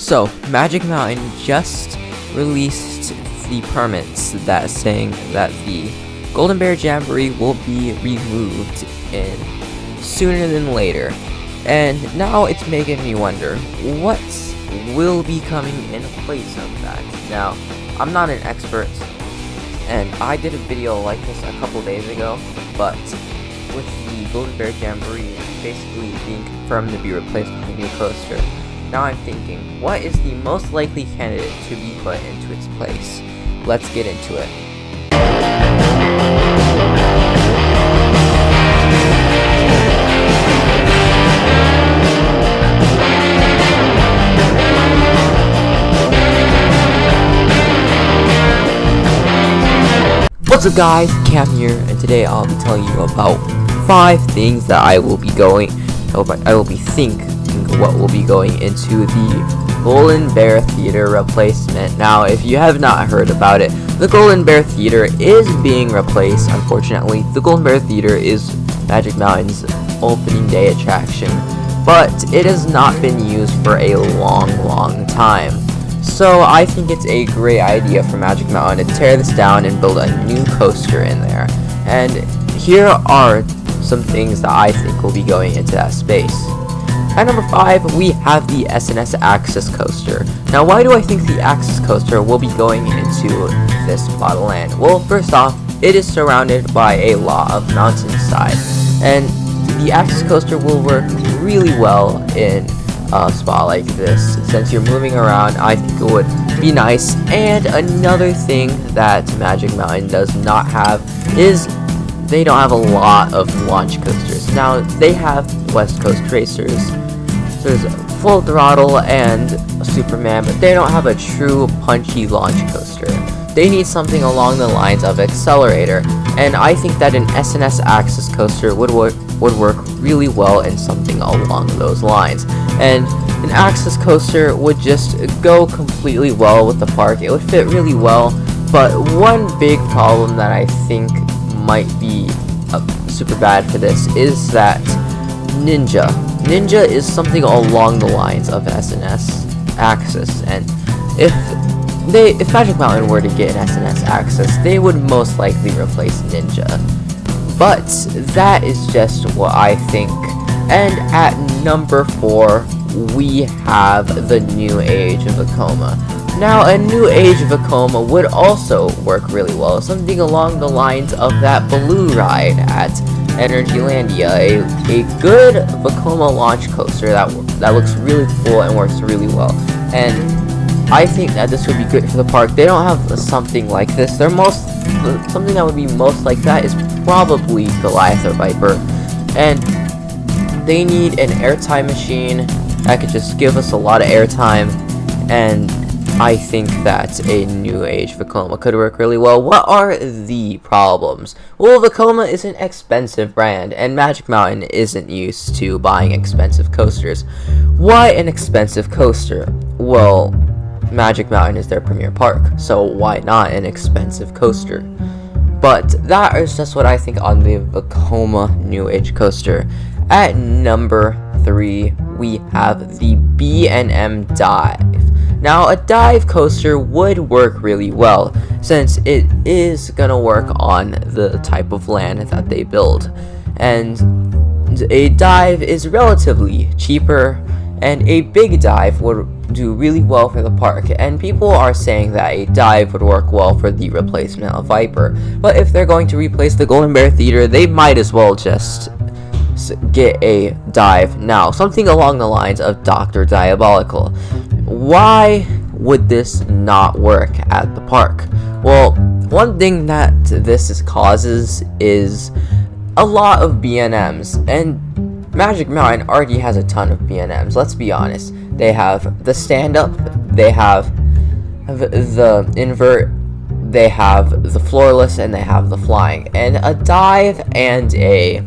So, Magic Mountain just released the permits that saying that the Golden Bear Jamboree will be removed in sooner than later. And now it's making me wonder, what will be coming in place of that? Now, I'm not an expert, and I did a video like this a couple days ago, but with the Golden Bear Jamboree basically being confirmed to be replaced with a new coaster, now I'm thinking, what is the most likely candidate to be put into its place? Let's get into it. What's up guys, Cam here, and today I'll be telling you about 5 things that I will be thinking what will be going into the Golden Bear Theater replacement. Now, if you have not heard about it, the Golden Bear Theater is being replaced. Unfortunately, the Golden Bear Theater is Magic Mountain's opening day attraction, but it has not been used for a long time. So I think it's a great idea for Magic Mountain to tear this down and build a new coaster in there. And here are some things that I think will be going into that space. At number 5, we have the S&S Axis Coaster. Now, why do I think the Axis Coaster will be going into this model land? Well, first off, it is surrounded by a lot of mountainside, and the Axis Coaster will work really well in a spot like this. Since you're moving around, I think it would be nice. And another thing that Magic Mountain does not have is they don't have a lot of launch coasters. Now, they have West Coast Racers, there's Full Throttle and Superman, but they don't have a true punchy launch coaster. They need something along the lines of Accelerator, and I think that an S&S Axis Coaster would work really well in something along those lines. And an Axis Coaster would just go completely well with the park. It would fit really well, but one big problem that I think might be super bad for this is that Ninja is something along the lines of S&S Axis, and if Magic Mountain were to get an S&S Axis, they would most likely replace Ninja. But that is just what I think. And at number 4, we have the New Age Vekoma. Now, a New Age Vekoma would also work really well, something along the lines of that Baloo ride at Energylandia, a good Vekoma launch coaster that looks really cool and works really well. And I think that this would be good for the park. They don't have something like this. Something that would be most like that is probably Goliath or Viper, and they need an airtime machine that could just give us a lot of airtime, and I think that a New Age Vekoma could work really well. What are the problems? Well, Vekoma is an expensive brand, and Magic Mountain isn't used to buying expensive coasters. Why an expensive coaster? Well, Magic Mountain is their premier park, so why not an expensive coaster? But that is just what I think on the Vekoma New Age Coaster. At number 3, we have the B&M Dive. Now, a dive coaster would work really well, since it is gonna work on the type of land that they build. And a dive is relatively cheaper, and a big dive would do really well for the park, and people are saying that a dive would work well for the replacement of Viper. But if they're going to replace the Golden Bear Theater, they might as well just get a dive now, something along the lines of Dr. Diabolical. Why would this not work at the park? Well, one thing that this causes is a lot of B&Ms, and Magic Mountain already has a ton of B&Ms, let's be honest. They have the stand-up, they have the invert, they have the floorless, and they have the flying. And a dive and a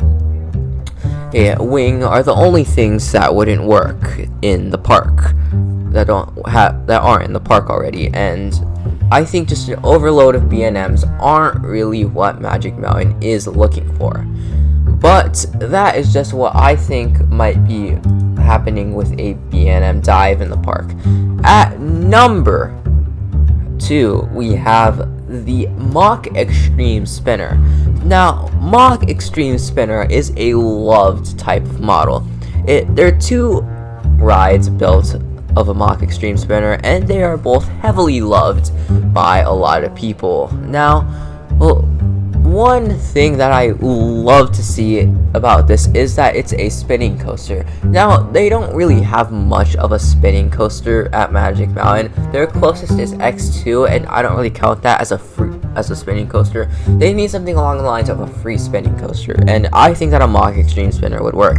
wing are the only things that wouldn't work in the park, that aren't in the park already. And I think just an overload of B&Ms aren't really what Magic Mountain is looking for. But that is just what I think might be happening with a B&M Dive in the park. At number 2, we have the Mack Extreme Spinner. Now, Mack Extreme Spinner is a loved type of model. There are 2 rides built of a Mack Extreme Spinner, and they are both heavily loved by a lot of people. Now, well, one thing that I love to see about this is that it's a spinning coaster. Now, they don't really have much of a spinning coaster at Magic Mountain. Their closest is X2, and I don't really count that as a spinning coaster. They need something along the lines of a free spinning coaster, and I think that a Mack Extreme Spinner would work.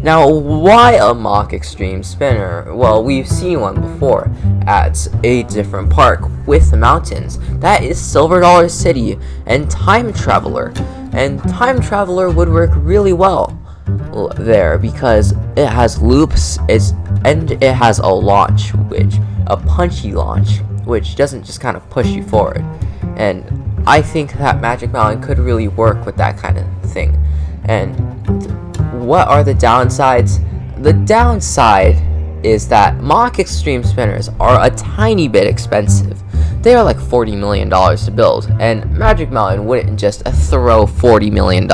Now, why a Mack Extreme Spinner? Well, we've seen one before at a different park with the mountains. That is Silver Dollar City and Time Traveler. And Time Traveler would work really well there because it has loops and it has a launch, a punchy launch, which doesn't just kind of push you forward. And I think that Magic Mountain could really work with that kind of thing. And what are the downsides? The downside is that Mack Extreme Spinners are a tiny bit expensive. They are like $40 million to build, and Magic Mountain wouldn't just throw $40 million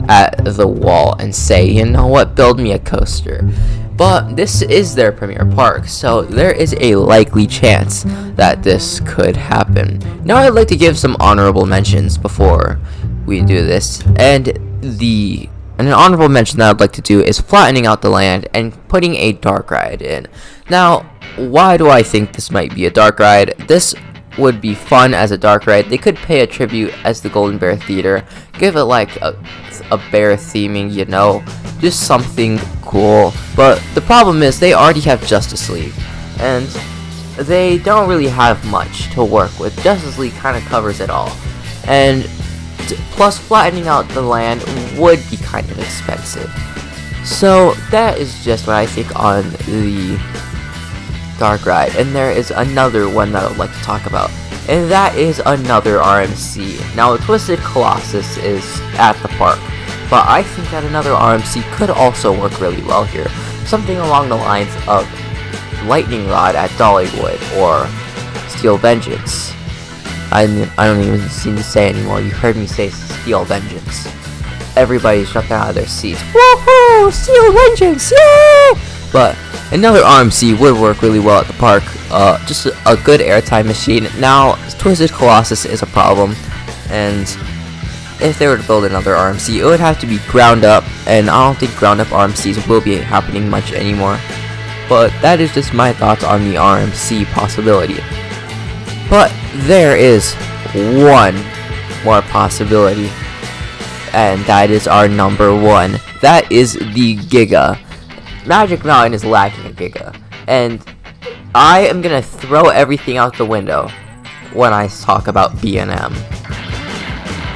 at the wall and say, you know what, build me a coaster. But this is their premier park, so there is a likely chance that this could happen. Now I'd like to give some honorable mentions before we do this, and an honorable mention that I'd like to do is flattening out the land and putting a dark ride in. Now, why do I think this might be a dark ride? This would be fun as a dark ride. They could pay a tribute as the Golden Bear Theater, give it like a bear theming, you know, just something cool. But the problem is they already have Justice League, and they don't really have much to work with. Justice League kind of covers it all, and plus flattening out the land would be kind of expensive. So that is just what I think on the dark ride. And there is another one that I would like to talk about, and that is another RMC. Now, Twisted Colossus is at the park, but I think that another RMC could also work really well here. Something along the lines of Lightning Rod at Dollywood or Steel Vengeance. I don't even seem to say anymore. You heard me say Steel Vengeance. Everybody's jumping out of their seats. Woohoo! Steel Vengeance! Yay! But another RMC would work really well at the park. Just a good airtime machine. Now, Twisted Colossus is a problem, and if they were to build another RMC, it would have to be ground up, and I don't think ground up RMCs will be happening much anymore. But that is just my thoughts on the RMC possibility. But there is one more possibility, and that is our number 1. That is the GIGA. Magic Mountain is lacking a GIGA, and I am gonna throw everything out the window when I talk about B&M.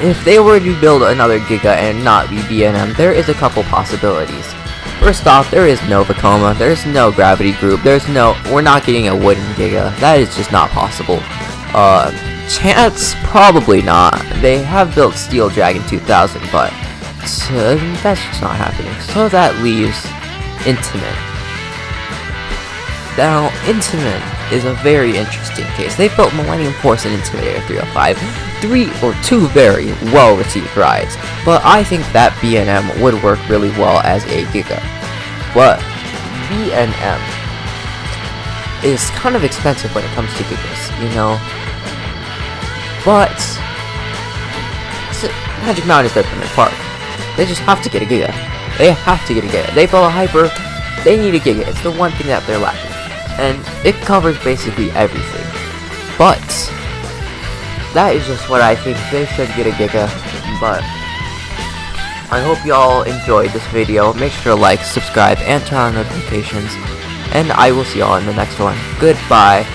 If they were to build another GIGA and not be B&M, there is a couple possibilities. First off, there is no Vekoma, there's no Gravity Group, we're not getting a wooden GIGA. That is just not possible. Chance? Probably not. They have built Steel Dragon 2000, but that's just not happening. So that leaves Intamin. Now, Intamin is a very interesting case. They built Millennium Force and Intimidator 305, two very well-received rides, but I think that B&M would work really well as a GIGA. But B&M is kind of expensive when it comes to GIGAs, you know. But Magic Mountain is their premier park. They just have to get a GIGA. They have to get a GIGA. They built a Hyper. They need a GIGA. It's the one thing that they're lacking, and it covers basically everything. But that is just what I think. They should get a GIGA. But I hope y'all enjoyed this video. Make sure to like, subscribe, and turn on notifications. And I will see y'all in the next one. Goodbye.